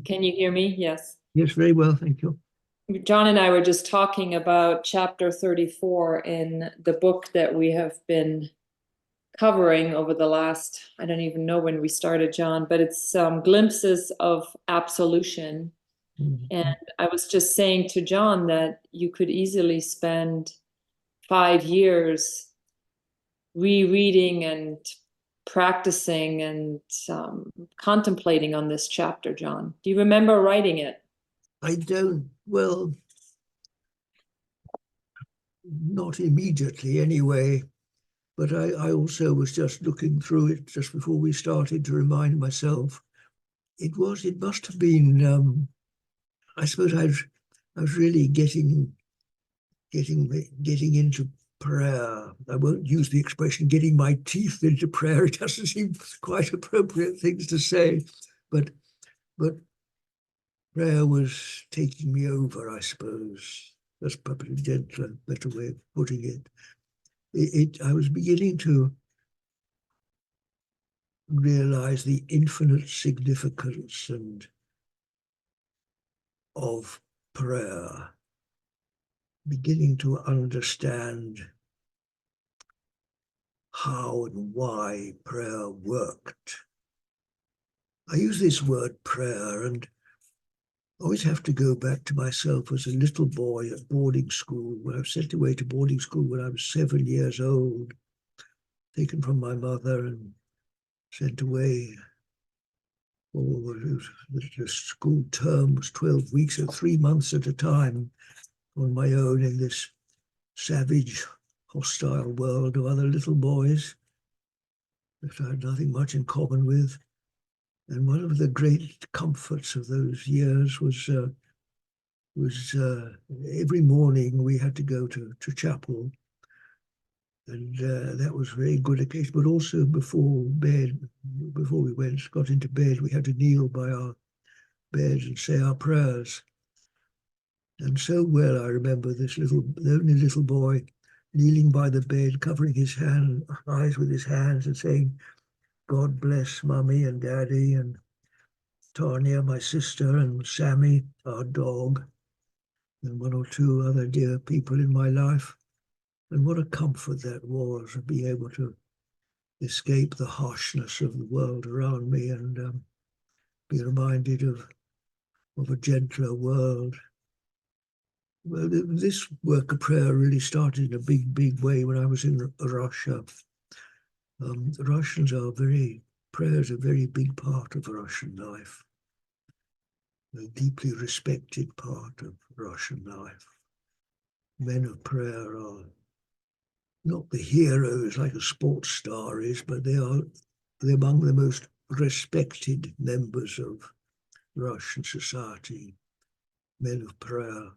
Can you hear me? Yes. Yes, very well, thank you. John and I were just talking about chapter 34 in the book that we have been covering over the last, I don't even know when we started, John, but it's glimpses of absolution. And I was just saying to John that you could easily spend 5 years rereading and practicing and contemplating on this chapter, John. Do you remember writing it? I don't, well, not immediately anyway, but I also was just looking through it just before we started to remind myself. It must have been, I suppose I was really getting into prayer. I won't use the expression getting my teeth into prayer. It doesn't seem quite appropriate things to say, but prayer was taking me over, I suppose. That's probably a gentler, better way of putting it. I was beginning to realize the infinite significance of prayer, beginning to understand how and why prayer worked. I use this word prayer and always have to go back to myself as a little boy at boarding school, when I was sent away to boarding school when I was 7 years old, taken from my mother and sent away. The school term was 12 weeks or 3 months at a time on my own in this savage, hostile world of other little boys that I had nothing much in common with. And one of the great comforts of those years was every morning we had to go to chapel, and that was a very good occasion. But also before we got into bed, we had to kneel by our beds and say our prayers. And so well I remember this lonely little boy kneeling by the bed, covering his eyes with his hands and saying, "God bless Mummy and Daddy and Tanya, my sister, and Sammy, our dog, and one or two other dear people in my life." And what a comfort that was, of being able to escape the harshness of the world around me and be reminded of a gentler world. Well, this work of prayer really started in a big way when I was in Russia. The Russians prayer is a very big part of Russian life, a deeply respected part of Russian life. Men of prayer are not the heroes like a sports star is, but they're among the most respected members of Russian society. Men of prayer.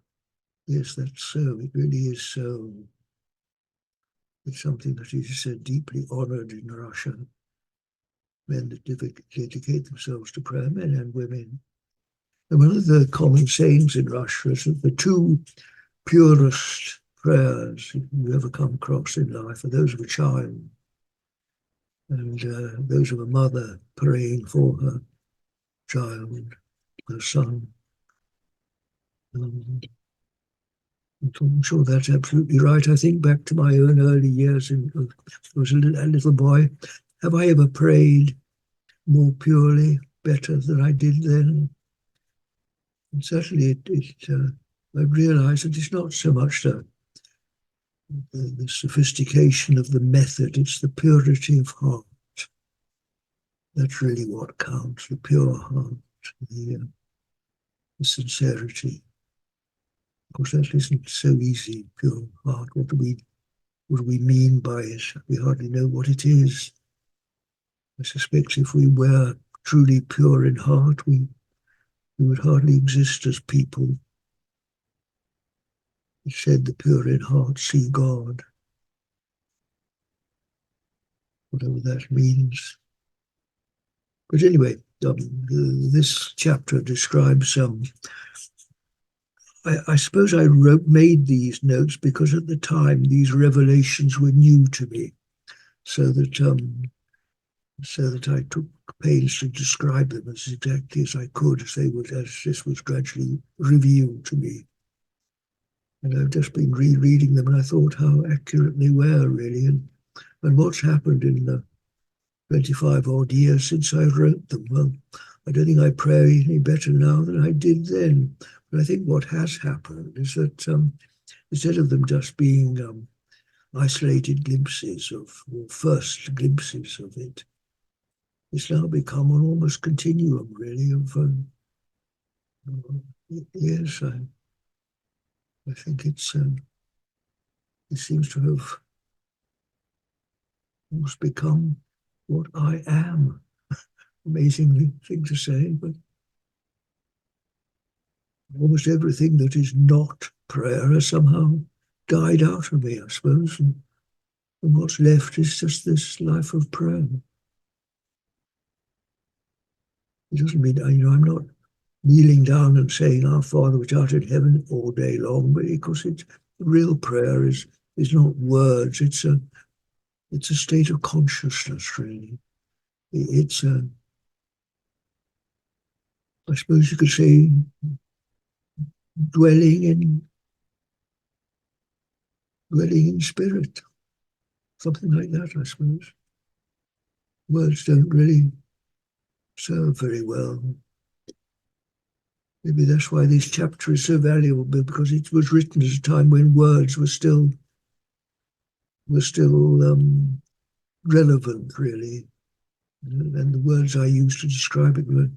Yes, that's so. It really is so. It's something that is deeply honored in Russia. Men that dedicate themselves to prayer, men and women. And one of the common sayings in Russia is that the two purest prayers you ever come across in life are those of a child and those of a mother praying for her child, her son. I'm sure that's absolutely right. I think back to my own early years I was a little boy. Have I ever prayed more purely, better than I did then? And certainly I realized that it's not so much the sophistication of the method, it's the purity of heart. That's really what counts, the pure heart, the sincerity. Of course, that isn't so easy, pure heart. What do we mean by it? We hardly know what it is. I suspect if we were truly pure in heart, we would hardly exist as people. It said the pure in heart see God. Whatever that means. But anyway, this chapter describes I suppose I made these notes because at the time these revelations were new to me, so that I took pains to describe them as exactly as I could, as this was gradually revealed to me. And I've just been rereading them, and I thought how accurate they were, really, and what's happened in the 25 odd years since I wrote them. Well, I don't think I pray any better now than I did then. But I think what has happened is that instead of them just being isolated glimpses of, or first glimpses of it, it's now become an almost continuum, really, of yes, I think it seems to have almost become what I am. Amazingly thing to say, but almost everything that is not prayer has somehow died out of me, I suppose, and what's left is just this life of prayer. It doesn't mean, I'm not kneeling down and saying, Our Father which art in heaven all day long, but because it's real prayer is not words, it's a state of consciousness, really. It's I suppose you could say, dwelling in spirit, something like that, I suppose. Words don't really serve very well. Maybe that's why this chapter is so valuable, because it was written at a time when words were still relevant, really. And the words I used to describe it were,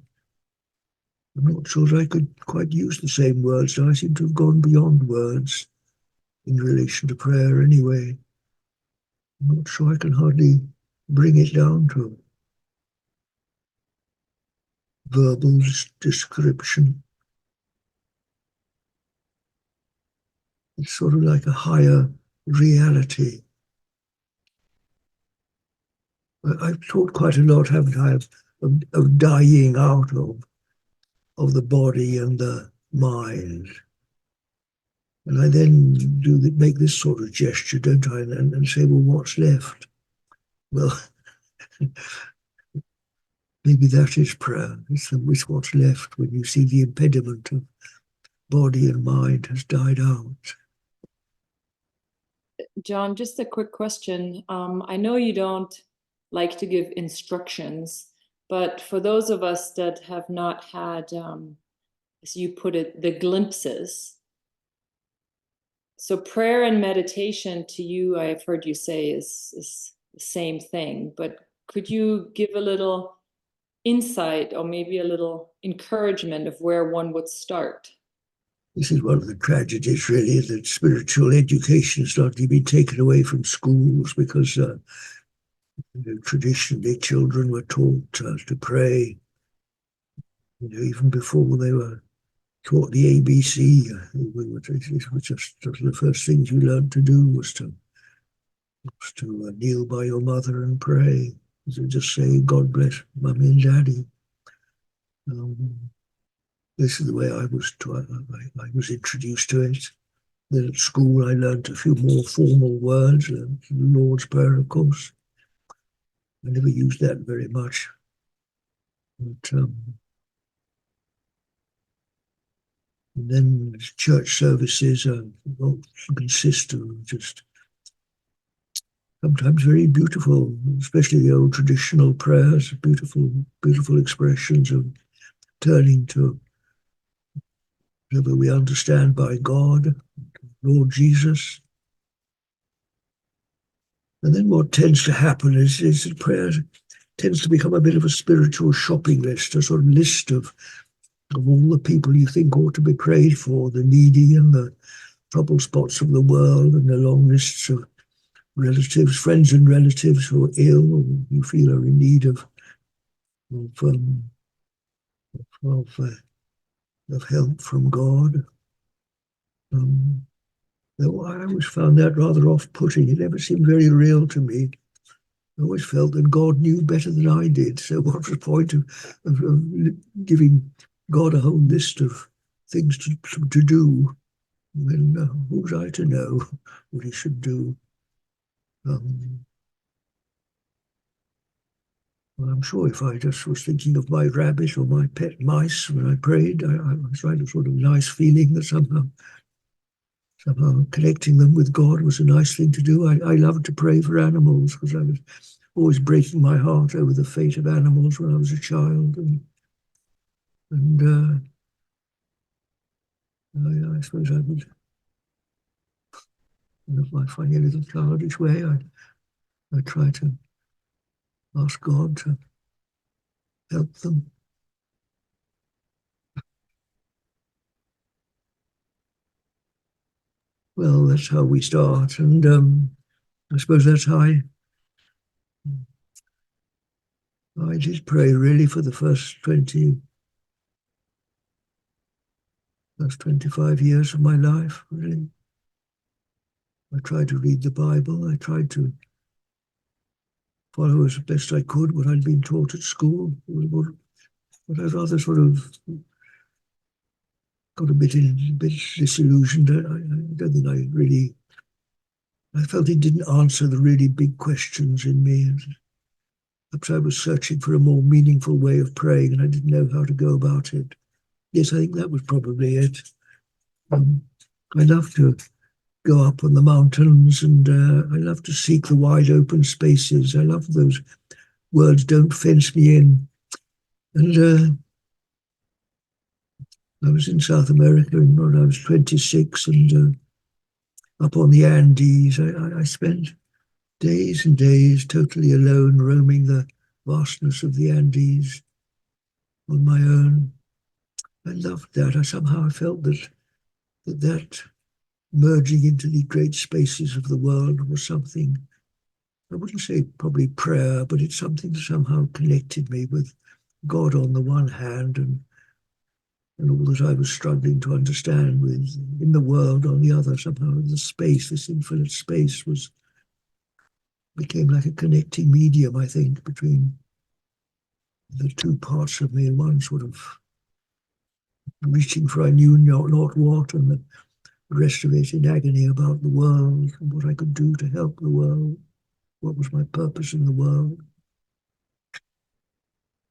I'm not sure that I could quite use the same words. I seem to have gone beyond words in relation to prayer anyway. I'm not sure I can hardly bring it down to verbal description. It's sort of like a higher reality. I've talked quite a lot, haven't I, of dying out of the body and the mind. And I then make this sort of gesture, don't I, and say, well, what's left? Well, maybe that is prayer. It's what's left when you see the impediment of body and mind has died out. John, just a quick question. I know you don't like to give instructions, but for those of us that have not had, as you put it, the glimpses. So prayer and meditation to you, I've heard you say, is the same thing, but could you give a little insight or maybe a little encouragement of where one would start? This is one of the tragedies, really, that spiritual education has largely been taken away from schools because traditionally children were taught to pray, even before they were taught the ABC. It was just the first things you learned to do was to kneel by your mother and pray. To just say, God bless Mummy and Daddy. This is the way I was introduced to it. Then at school I learned a few more formal words, the Lord's Prayer, of course. I never used that very much. But and then church services consist of just sometimes very beautiful, especially the old traditional prayers, beautiful expressions of turning to whatever we understand by God, Lord Jesus. And then what tends to happen is that prayer tends to become a bit of a spiritual shopping list, a sort of list of all the people you think ought to be prayed for, the needy and the trouble spots of the world, and the long lists of relatives, friends and relatives who are ill or you feel are in need of help from God. Though I always found that rather off-putting. It never seemed very real to me. I always felt that God knew better than I did. So what was the point of giving God a whole list of things to do when who was I to know what he should do? Well, I'm sure if I just was thinking of my rabbit or my pet mice when I prayed, I was trying to sort of nice feeling that somehow connecting them with God was a nice thing to do. I loved to pray for animals because I was always breaking my heart over the fate of animals when I was a child, and I suppose I would, in my funny little childish way, I try to ask God to help them. Well, that's how we start, and I suppose that's how I did pray really for the first 25 years of my life, really. I tried to read the Bible. I tried to follow as best I could what I'd been taught at school. But I rather sort of got a bit disillusioned. I don't think I felt it didn't answer the really big questions in me. Perhaps I was searching for a more meaningful way of praying and I didn't know how to go about it. Yes, I think that was probably it. I love to go up on the mountains and I love to seek the wide open spaces. I love those words, don't fence me in. And I was in South America when I was 26 and up on the Andes. I spent days and days totally alone, roaming the vastness of the Andes on my own. I loved that. I somehow felt that merging into the great spaces of the world was something, I wouldn't say probably prayer, but it's something that somehow connected me with God on the one hand and all that I was struggling to understand with in the world on the other. Somehow the space, this infinite space became like a connecting medium, I think, between the two parts of me, one sort of reaching for I knew not what, and the rest of it in agony about the world and what I could do to help the world, what was my purpose in the world.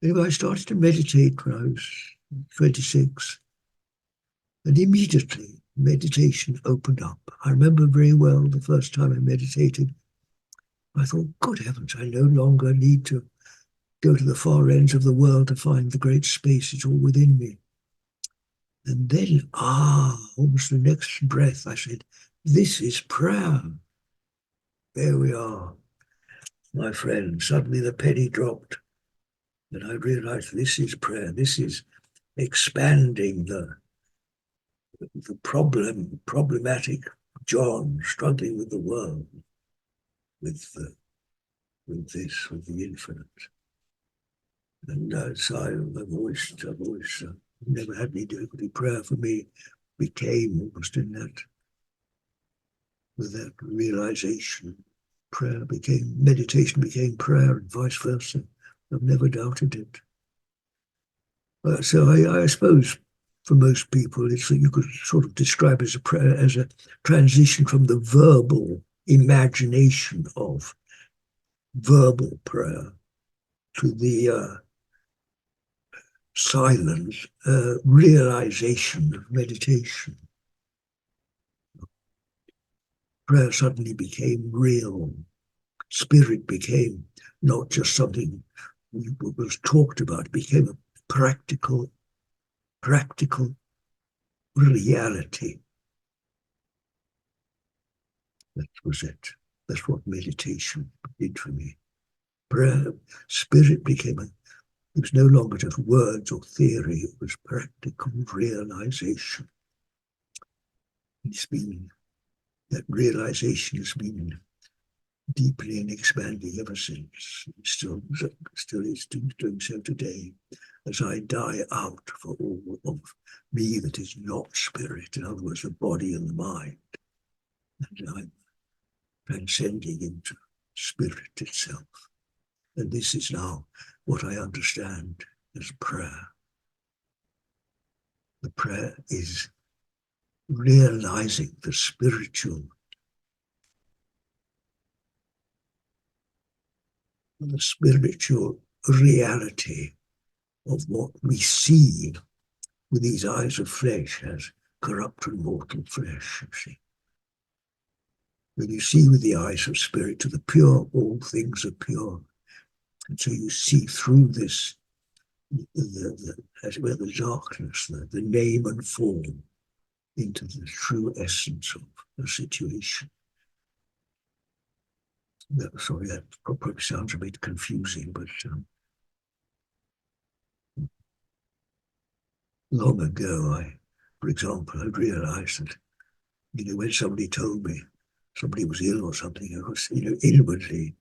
Anyway, I started to meditate when I was 26, and immediately meditation opened up. I remember very well the first time I meditated. I thought, good heavens, I no longer need to go to the far ends of the world to find the great space. It's all within me. And then, almost the next breath, I said, this is prayer. There we are, my friend. Suddenly the penny dropped. And I realized this is prayer. This is expanding the problematic John struggling with the world, with the infinite. And so I've always never had any difficulty. Prayer for me became almost in that, with that realization. Meditation became prayer and vice versa. I've never doubted it. So I suppose for most people, it's that you could sort of describe as a prayer, as a transition from the verbal imagination of verbal prayer to the silent realization of meditation. Prayer suddenly became real. Spirit became not just something that was talked about, it became a practical reality. That was it. That's what meditation did for me. Prayer, spirit became it was no longer just words or theory, it was practical realization. That realization has been deeply and expanding ever since. It still is doing so today, as I die out for all of me that is not spirit, in other words, the body and the mind. And I'm transcending into spirit itself. And this is now what I understand as prayer. The prayer is realizing the spiritual reality of what we see with these eyes of flesh as corrupt and mortal flesh, you see. When you see with the eyes of spirit, to the pure, all things are pure. And so you see through this, as it were, the darkness, the name and form, into the true essence of the situation. Sorry, that probably sounds a bit confusing, but long ago, for example, I realized that, when somebody told me somebody was ill or something, it was, inwardly,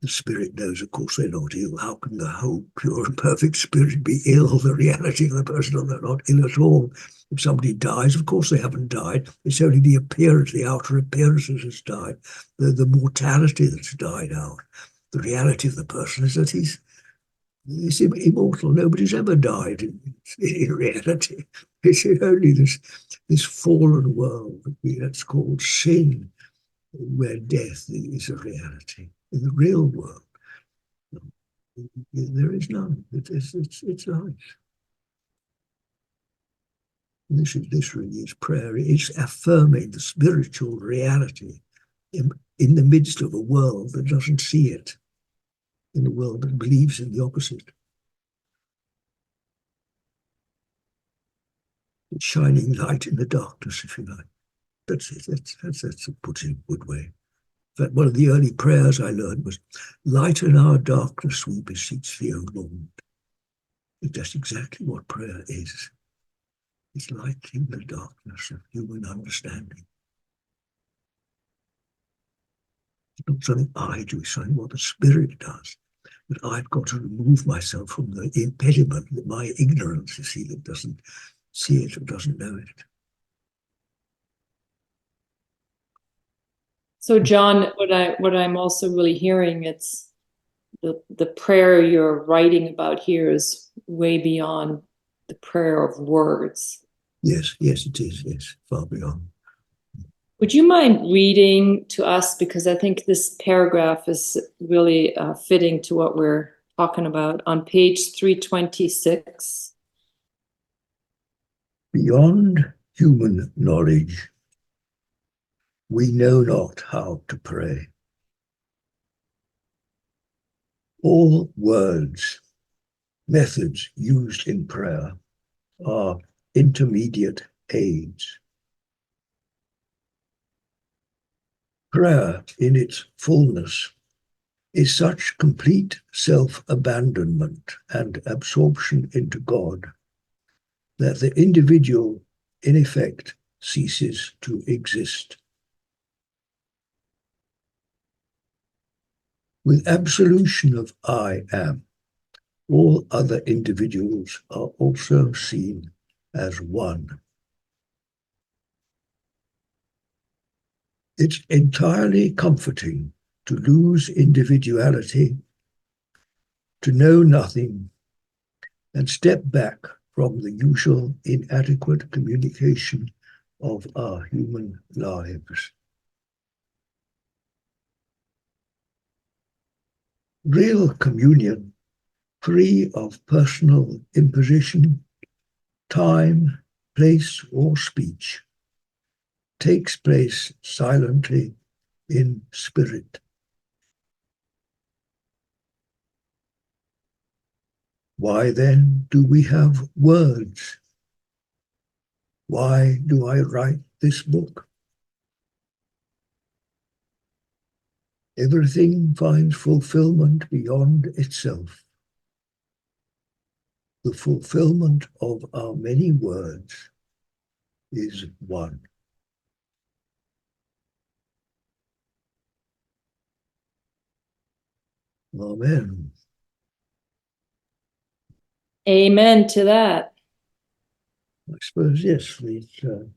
the spirit knows, of course, they're not ill. How can the whole pure and perfect spirit be ill? The reality of the person, they're not ill at all. If somebody dies, of course they haven't died. It's only the appearance, the outer appearances has died. The mortality that's died out. The reality of the person is that he's immortal. Nobody's ever died in reality. It's only this fallen world that's called sin, where death is a reality. In the real world, there is none. It's life. This really is prayer. It's affirming the spiritual reality in the midst of a world that doesn't see it, in a world that believes in the opposite. It's shining light in the darkness, if you like. That's it. That's put in a good way. In fact, one of the early prayers I learned was, lighten our darkness, we beseech thee, O Lord. That's exactly what prayer is. It's lightening the darkness of human understanding. It's not something I do, it's something what the Spirit does. But I've got to remove myself from the impediment, my ignorance, you see, that doesn't see it or doesn't know it. So, John, what I'm also really hearing, it's the prayer you're writing about here is way beyond the prayer of words. Yes, it is. Yes, far beyond. Would you mind reading to us? Because I think this paragraph is really fitting to what we're talking about on page 326. Beyond human knowledge, we know not how to pray. All words, methods used in prayer are intermediate aids. Prayer in its fullness is such complete self-abandonment and absorption into God that the individual, in effect, ceases to exist. With absolution of I am, all other individuals are also seen as one. It's entirely comforting to lose individuality, to know nothing, and step back from the usual inadequate communication of our human lives. Real communion, free of personal imposition, time, place, or speech, takes place silently in spirit. Why then do we have words? Why do I write this book? Everything finds fulfillment beyond itself. The fulfillment of our many words is one. Amen. Amen to that. I suppose, yes, the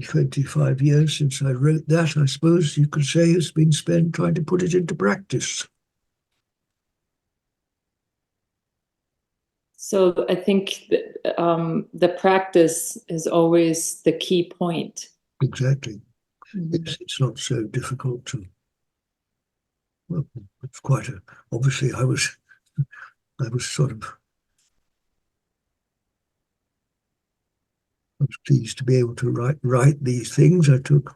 25 years since I wrote that, I suppose you could say, has been spent trying to put it into practice. So I think the practice is always the key point. Exactly. It's not so difficult to, well, it's quite obviously I was I was I was pleased to be able to write these things. I took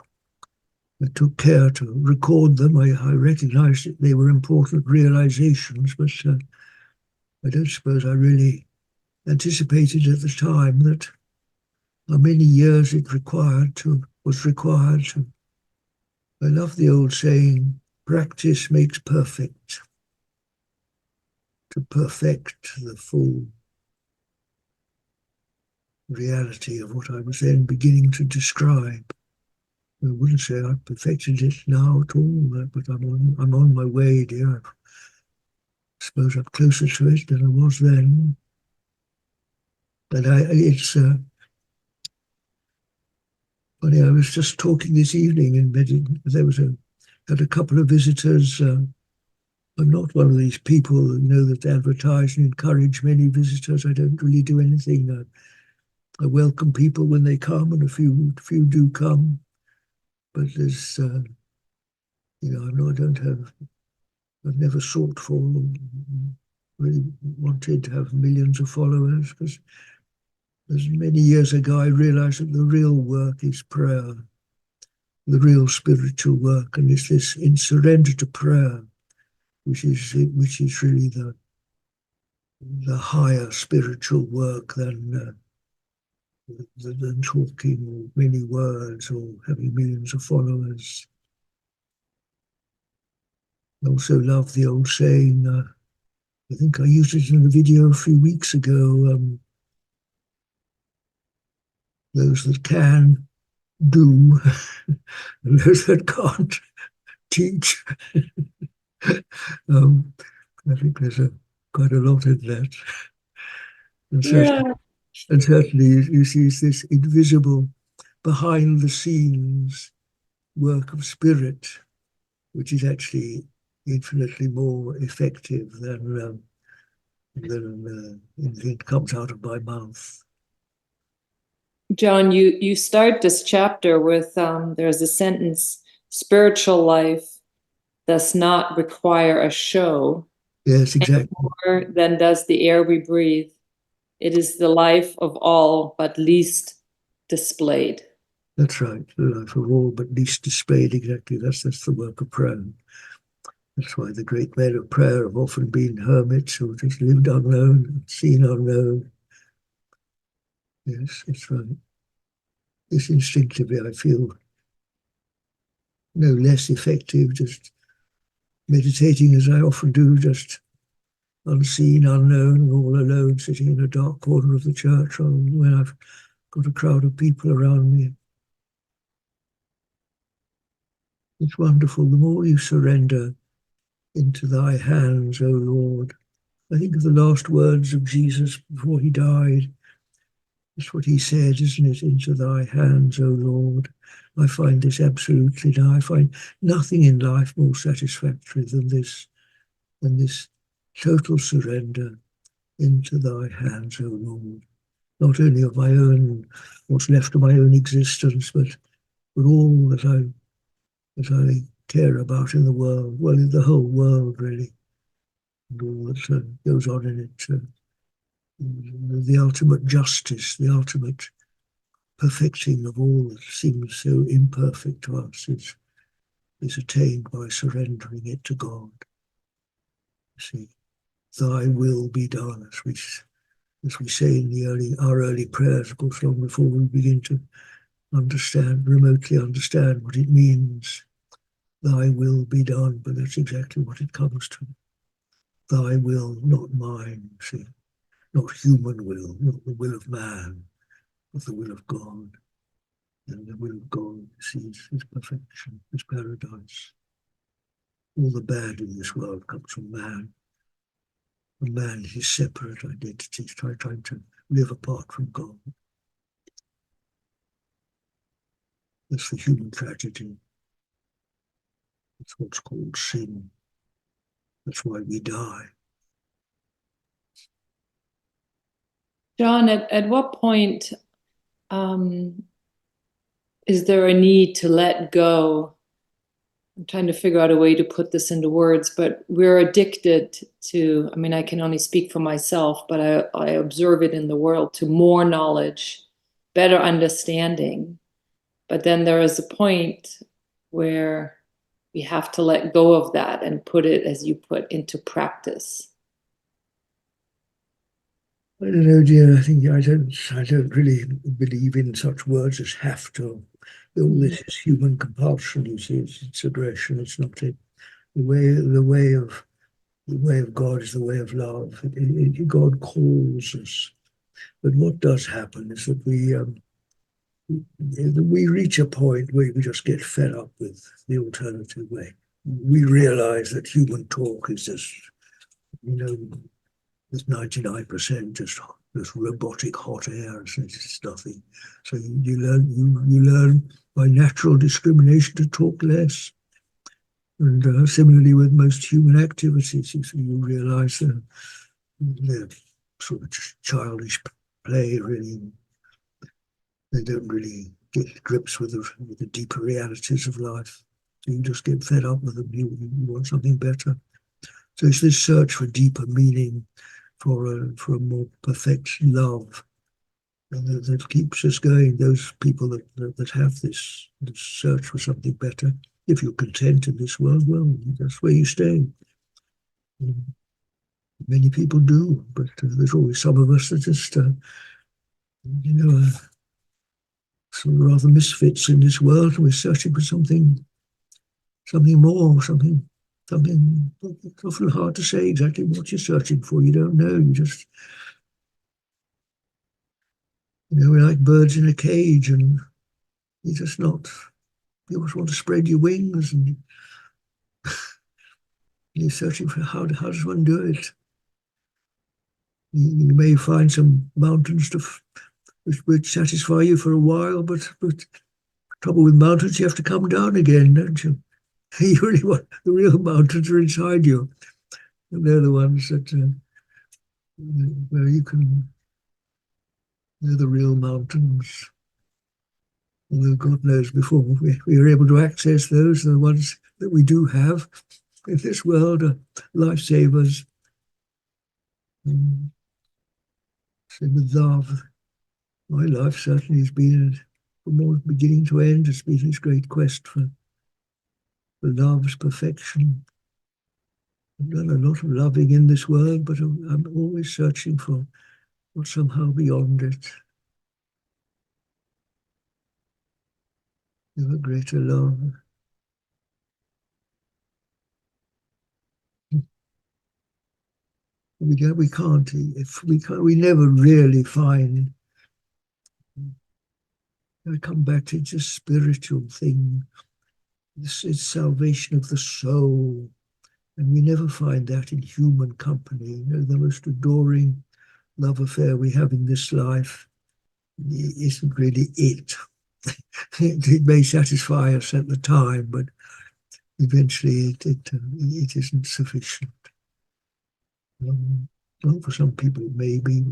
care to record them. I recognized that they were important realizations, but I don't suppose I really anticipated at the time that how many years it was required to. I love the old saying, practice makes perfect, to perfect the full reality of what I was then beginning to describe. I wouldn't say I've perfected it now at all, but I'm on my way, dear. I suppose I'm closer to it than I was then. And it's funny. I was just talking this evening in bed. There had a couple of visitors. I'm not one of these people that advertise and encourage many visitors. I don't really do anything. I welcome people when they come, and a few do come. But there's, I've never sought for, really wanted to have millions of followers, because as many years ago I realized that the real work is prayer, the real spiritual work, and it's this in surrender to prayer, which is really the higher spiritual work than talking many words or having millions of followers. I also love the old saying, I think I used it in a video a few weeks ago, those that can do, and those that can't teach. I think there's quite a lot in that. And Yeah. certainly you see this invisible, behind the scenes work of spirit, which is actually infinitely more effective than anything that comes out of my mouth. John, you start this chapter with there's a sentence, spiritual life does not require a show Yes, exactly. more than does the air we breathe. It is the life of all, but least displayed. That's right. The life of all, but least displayed. Exactly. That's the work of prayer. That's why the great men of prayer have often been hermits who just lived unknown, seen unknown. Yes, it's right. This instinctively I feel no less effective, just meditating as I often do, just unseen, unknown, all alone, sitting in a dark corner of the church when I've got a crowd of people around me. It's wonderful. The more you surrender into thy hands, O Lord. I think of the last words of Jesus before he died. That's what he said, isn't it? Into thy hands, O Lord. I find this absolutely now. I find nothing in life more satisfactory than this total surrender into thy hands, O Lord. Not only of my own, what's left of my own existence, but all that I care about in the world, well, in the whole world, really, and all that goes on in it. The ultimate justice, the ultimate perfecting of all that seems so imperfect to us is attained by surrendering it to God. See, thy will be done, as we say in our early prayers, of course, long before we begin to remotely understand what it means. Thy will be done, but that's exactly what it comes to. Thy will, not mine, see, not human will, not the will of man, but the will of God. And the will of God sees his perfection, his paradise. All the bad in this world comes from man. And man, his separate identity, trying to live apart from God. That's the human tragedy. That's what's called sin. That's why we die. John, at what point is there a need to let go I'm trying to figure out a way to put this into words, but we're addicted to, I mean, I can only speak for myself, but I observe it in the world, to more knowledge, better understanding. But then there is a point where we have to let go of that and put it, as you put, into practice. I don't know, dear. I think I don't really believe in such words as have to. All this is human compulsion. You see, it's aggression. It's not it. The way of God is the way of love. God calls us, but what does happen is that we reach a point where we just get fed up with the alternative way. We realize that human talk is just, there's 99% just robotic hot air. It's just nothing. So you learn by natural discrimination to talk less. And similarly with most human activities, you realize that they're sort of just childish play, really. They don't really get to grips with the deeper realities of life. So you just get fed up with them. You want something better. So it's this search for deeper meaning, for a more perfect love, and that keeps us going. Those people that have this search for something better, if you're content in this world, well, that's where you stay. Many people do, but there's always some of us that just, some rather misfits in this world. We're searching for something more, something. It's often hard to say exactly what you're searching for. You don't know. You just, we're like birds in a cage, and you're just not. You always want to spread your wings, and you're searching for how does one do it. You may find some mountains which satisfy you for a while, but trouble with mountains, you have to come down again, don't you? You really want the real mountains are inside you, and they're the ones that where you can. They're the real mountains. Although God knows, before we are able to access those, the ones that we do have in this world are lifesavers. Same with love. My life certainly has been, from all beginning to end, it's been this great quest for love's perfection. I've done a lot of loving in this world, but I'm always searching for what's somehow beyond it. Ever greater love. We can't, we never really find. I come back to just spiritual thing. It's salvation of the soul. And we never find that in human company. The most adoring love affair we have in this life isn't really it. It may satisfy us at the time, but eventually it isn't sufficient. Well, for some people it may be.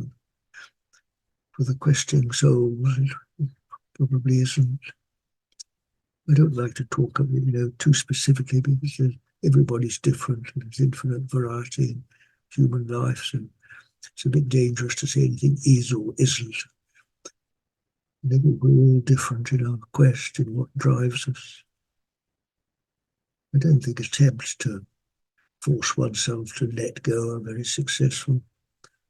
For the questing souls, it probably isn't. I don't like to talk of it, too specifically, because everybody's different and there's infinite variety in human lives, and it's a bit dangerous to say anything is or isn't. We're all different in our quest, in what drives us. I don't think attempts to force oneself to let go are very successful.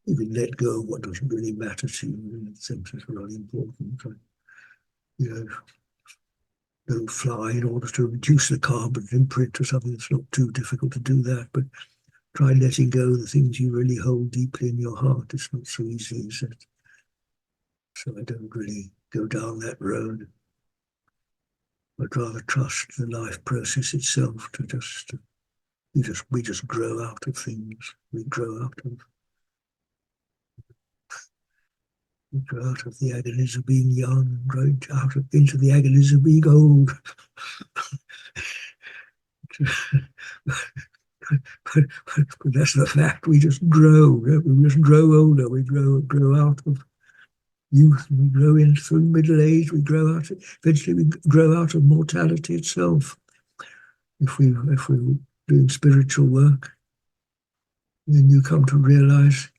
Even let go of what doesn't really matter to you, in a sense, is really important. Don't fly in order to reduce the carbon imprint or something. It's not too difficult to do that, but try letting go of the things you really hold deeply in your heart. It's not so easy, is it? So I don't really go down that road. I'd rather trust the life process itself to we just grow out of things. We grow out of the agonies of being young, grow into the agonies of being old. but that's the fact. We just grow. We just grow older. We grow out of youth. We grow in through middle age. We grow out. Eventually, we grow out of mortality itself. if we're doing spiritual work, then you come to realize,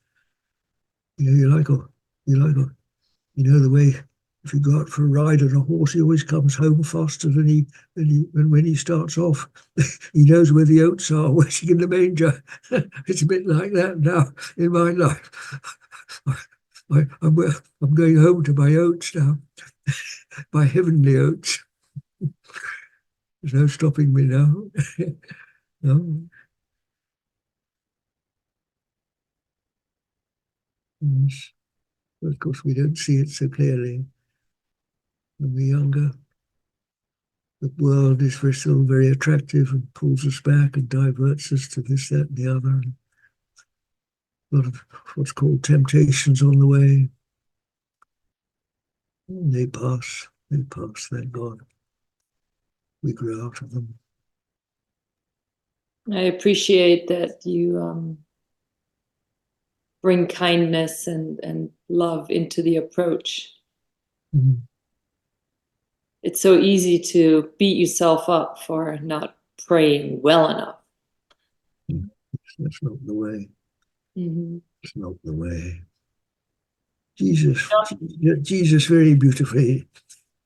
you know the way, if you go out for a ride on a horse, he always comes home faster than when he starts off. He knows where the oats are waiting in the manger. It's a bit like that now in my life. I'm going home to my oats now, my heavenly oats. There's no stopping me now. No. Yes. Of course, we don't see it so clearly when we're younger. The world is still very attractive and pulls us back and diverts us to this, that, and the other. A lot of what's called temptations on the way. They pass, thank God. We grow out of them. I appreciate that you bring kindness and love into the approach. Mm. It's so easy to beat yourself up for not praying well enough. That's not the way. Mm-hmm. It's not the way. Jesus very beautifully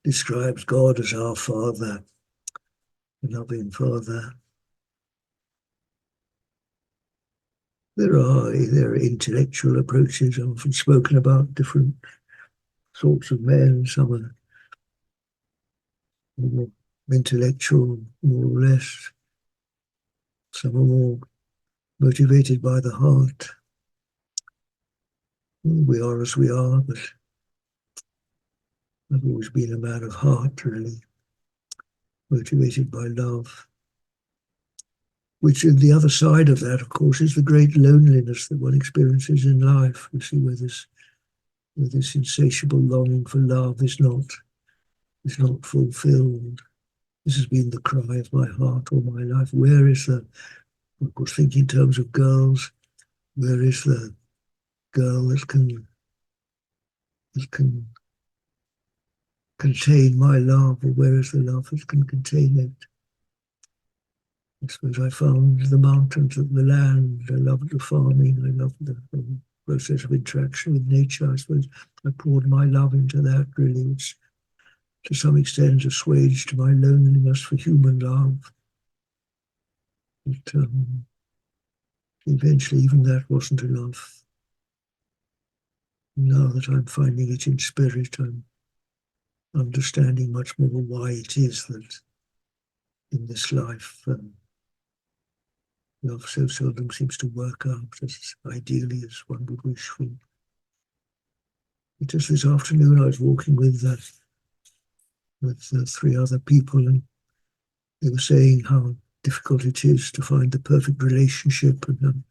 describes God as our Father, a loving Father. There are intellectual approaches. I've often spoken about different sorts of men. Some are more intellectual, more or less. Some are more motivated by the heart. We are as we are, but I've always been a man of heart, really, motivated by love. Which, on the other side of that, of course, is the great loneliness that one experiences in life. You see, where this insatiable longing for love is not fulfilled. This has been the cry of my heart all my life. Where is the, of course, think in terms of girls, where is the girl that can contain my love, or where is the love that can contain it? I suppose I found the mountains, the land. I loved the farming. I loved the process of interaction with nature. I suppose I poured my love into that, really, which to some extent assuaged my loneliness for human love. But eventually, even that wasn't enough. Now that I'm finding it in spirit, I'm understanding much more why it is that in this life love so seldom seems to work out as ideally as one would wish for. Just this afternoon, I was walking with three other people, and they were saying how difficult it is to find the perfect relationship. And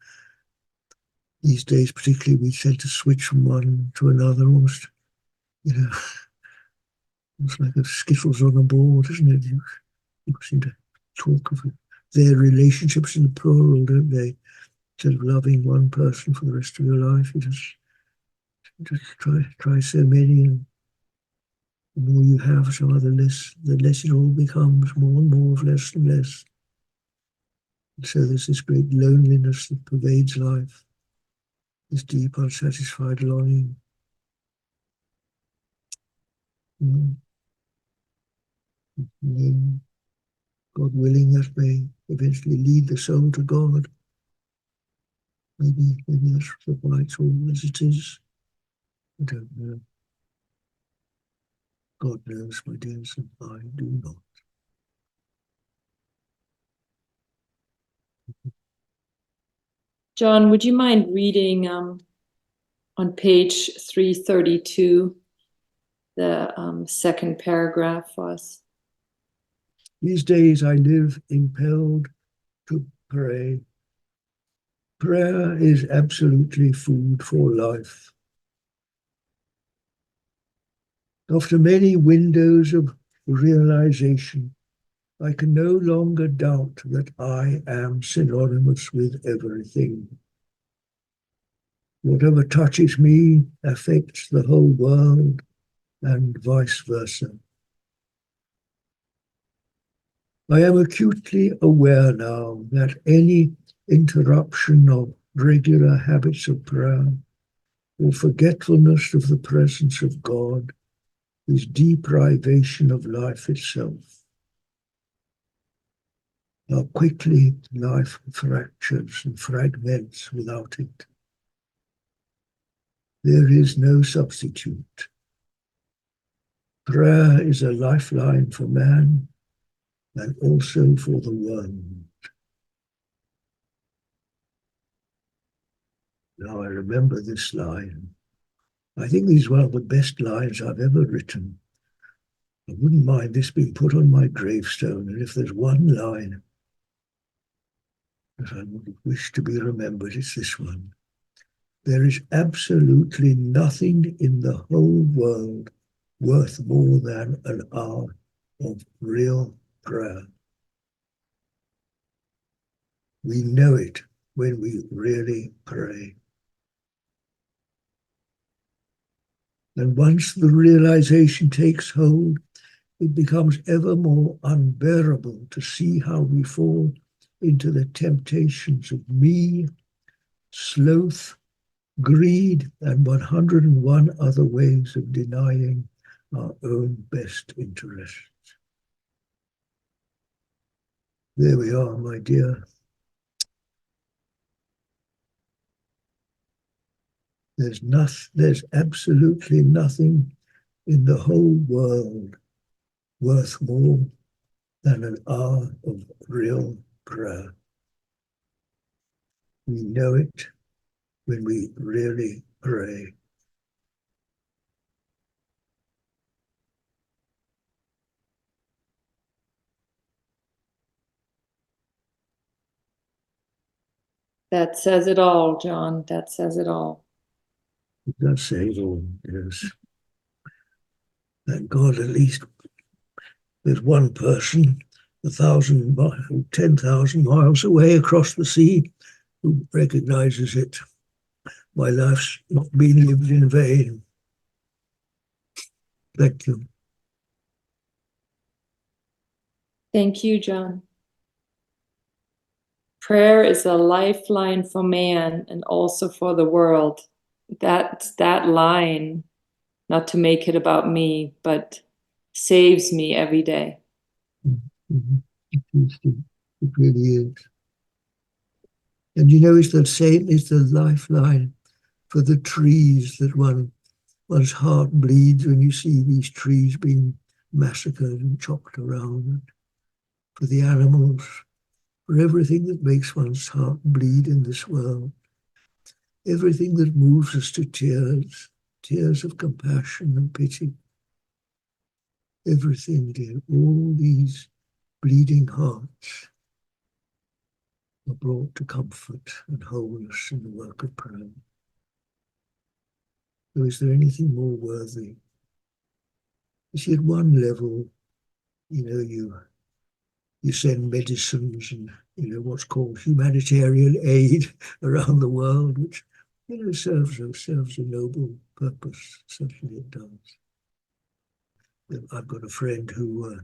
these days, particularly, we tend to switch from one to another, almost, it's like a Skittles on a board, isn't it? You seem to talk of their relationships in the plural, don't they? Instead of loving one person for the rest of your life, you just try so many, and the more you have, some other less, the less it all becomes, more and more of less and less. And so there's this great loneliness that pervades life, this deep, unsatisfied longing. God willing, that may eventually lead the soul to God. Maybe that's why it's all as it is. I don't know. God knows, my dears, and I do not. John, would you mind reading on page 332, the second paragraph for us? These days I live impelled to pray. Prayer is absolutely food for life. After many windows of realization, I can no longer doubt that I am synonymous with everything. Whatever touches me affects the whole world, and vice versa. I am acutely aware now that any interruption of regular habits of prayer or forgetfulness of the presence of God is deprivation of life itself. How quickly life fractures and fragments without it. There is no substitute. Prayer is a lifeline for man and also for the world. Now I remember this line. I think this is one of the best lines I've ever written. I wouldn't mind this being put on my gravestone, and if there's one line that I would wish to be remembered, it's this one. There is absolutely nothing in the whole world worth more than an hour of real prayer. We know it when we really pray. And once the realization takes hold, it becomes ever more unbearable to see how we fall into the temptations of me, sloth, greed, and 101 other ways of denying our own best interests. There we are, my dear. There's absolutely nothing in the whole world worth more than an hour of real prayer. We know it when we really pray. That says it all, John. That says it all. It does say it all, yes. Thank God, at least there's one person 10,000 miles away across the sea who recognizes it. My life's not been lived in vain. Thank you. Thank you, John. Prayer is a lifeline for man and also for the world. That line, not to make it about me, but saves me every day. Mm-hmm. It really is. And you know, it's the same, it's the lifeline for the trees that one's heart bleeds when you see these trees being massacred and chopped around. For the animals, for everything that makes one's heart bleed in this world. Everything that moves us to tears, tears of compassion and pity. Everything, dear, all these bleeding hearts are brought to comfort and wholeness in the work of prayer. So is there anything more worthy? You see, at one level, you know, you send medicines and, you know, what's called humanitarian aid around the world, which, you know, serves a noble purpose. Certainly it does. I've got a friend who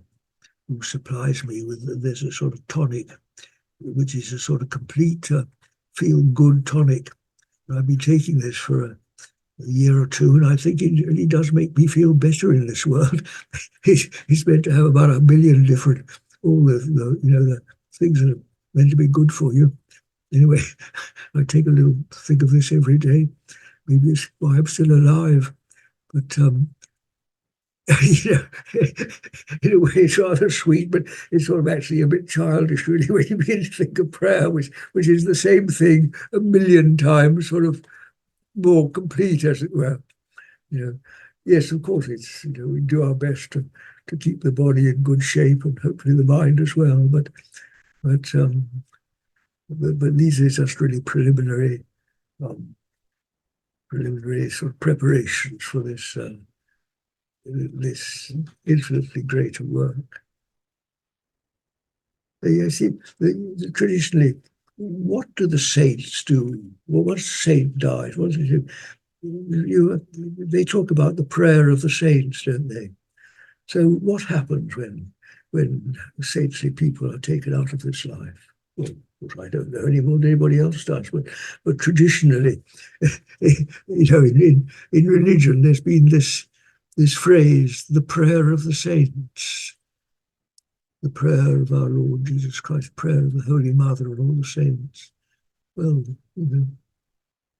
supplies me with, there's a sort of tonic, which is a sort of complete feel-good tonic. And I've been taking this for a year or two, and I think it really does make me feel better in this world. It's meant to have about 1 million different, all the you know, the things that are meant to be good for you. Anyway, I take a little thing of this every day. Maybe it's why I'm still alive. But you know, in a way, it's rather sweet, but it's sort of actually a bit childish, really, when you begin to think of prayer, which is the same thing 1 million times, sort of more complete, as it were. You know, yes, of course, it's, you know, we do our best to keep the body in good shape and hopefully the mind as well. But these are just really preliminary sort of preparations for this this infinitely greater work. You see, traditionally, what do the saints do? Well, once a saint dies, what does it do? They talk about the prayer of the saints, don't they? So what happens when when saintly people are taken out of this life. Well, I don't know any more than anybody else does, but traditionally, in religion, there's been this phrase, the prayer of the saints, the prayer of our Lord Jesus Christ, prayer of the Holy Mother and all the saints. Well,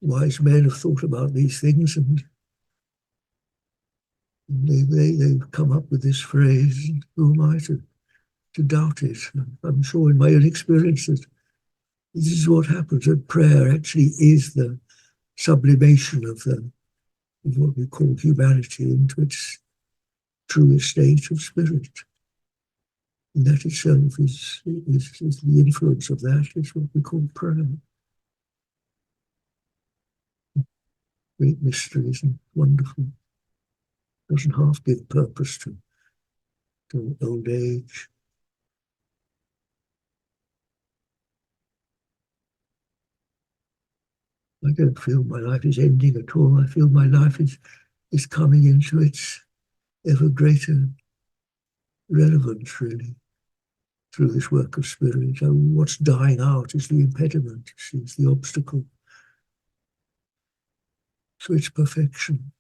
wise men have thought about these things, and they've come up with this phrase. Who am I to doubt it? I'm sure in my own experience that this is what happens, that prayer actually is the sublimation of what we call humanity into its true state of spirit. And that itself is the influence of that is what we call prayer. Great mysteries and wonderful. Doesn't half give purpose to old age. I don't feel my life is ending at all. I feel my life is coming into its ever greater relevance, really, through this work of spirit. So what's dying out is the impediment, it's the obstacle. So it's perfection.